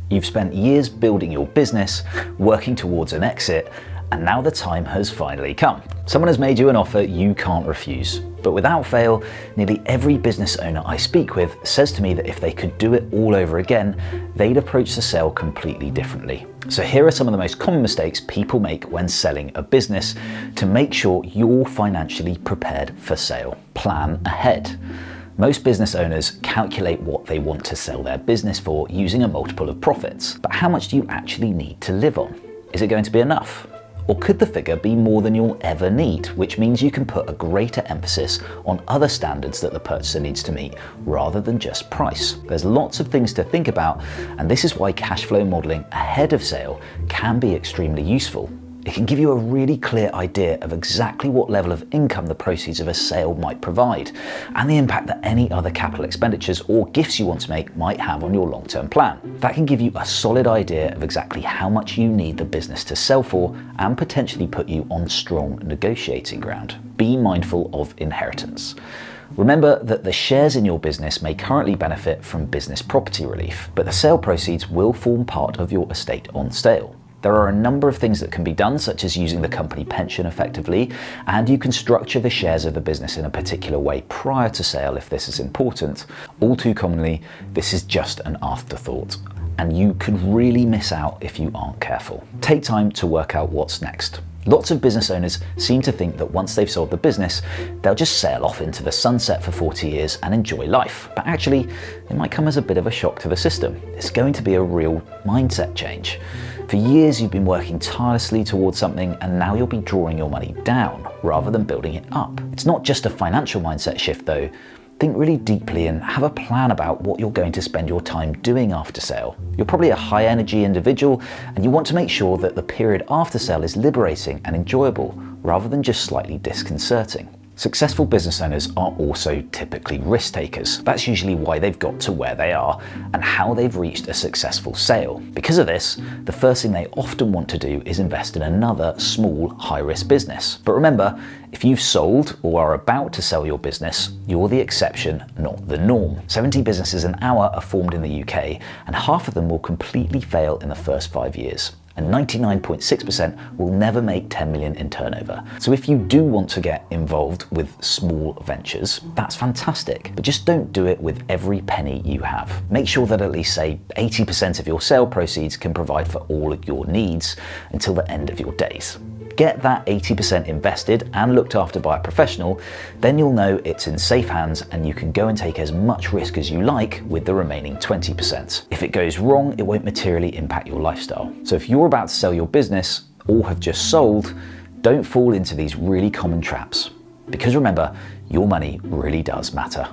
You've spent years building your business, working towards an exit, and now the time has finally come. Someone has made you an offer you can't refuse. But without fail, nearly every business owner I speak with says to me that if they could do it all over again, they'd approach the sale completely differently. So here are some of the most common mistakes people make when selling a business to make sure you're financially prepared for sale. Plan ahead. Most business owners calculate what they want to sell their business for using a multiple of profits. But how much do you actually need to live on? Is it going to be enough? Or could the figure be more than you'll ever need, which means you can put a greater emphasis on other standards that the purchaser needs to meet rather than just price? There's lots of things to think about, and this is why cash flow modeling ahead of sale can be extremely useful. It can give you a really clear idea of exactly what level of income the proceeds of a sale might provide, and the impact that any other capital expenditures or gifts you want to make might have on your long-term plan. That can give you a solid idea of exactly how much you need the business to sell for and potentially put you on strong negotiating ground. Be mindful of inheritance. Remember that the shares in your business may currently benefit from business property relief, but the sale proceeds will form part of your estate on sale. There are a number of things that can be done, such as using the company pension effectively, and you can structure the shares of the business in a particular way prior to sale if this is important. All too commonly, this is just an afterthought, and you could really miss out if you aren't careful. Take time to work out what's next. Lots of business owners seem to think that once they've sold the business, they'll just sail off into the sunset for 40 years and enjoy life. But actually, it might come as a bit of a shock to the system. It's going to be a real mindset change. For years, you've been working tirelessly towards something, and now you'll be drawing your money down rather than building it up. It's not just a financial mindset shift though. Think really deeply and have a plan about what you're going to spend your time doing after sale. You're probably a high energy individual, and you want to make sure that the period after sale is liberating and enjoyable rather than just slightly disconcerting. Successful business owners are also typically risk takers. That's usually why they've got to where they are and how they've reached a successful sale. Because of this, the first thing they often want to do is invest in another small, high-risk business. But remember, if you've sold or are about to sell your business, you're the exception, not the norm. 70 businesses an hour are formed in the UK, and half of them will completely fail in the first 5 years. And 99.6% will never make 10 million in turnover. So if you do want to get involved with small ventures, that's fantastic, but just don't do it with every penny you have. Make sure that at least say 80% of your sale proceeds can provide for all of your needs until the end of your days. Get that 80% invested and looked after by a professional, then you'll know it's in safe hands and you can go and take as much risk as you like with the remaining 20%. If it goes wrong, it won't materially impact your lifestyle. So if you're about to sell your business or have just sold, don't fall into these really common traps. Because remember, your money really does matter.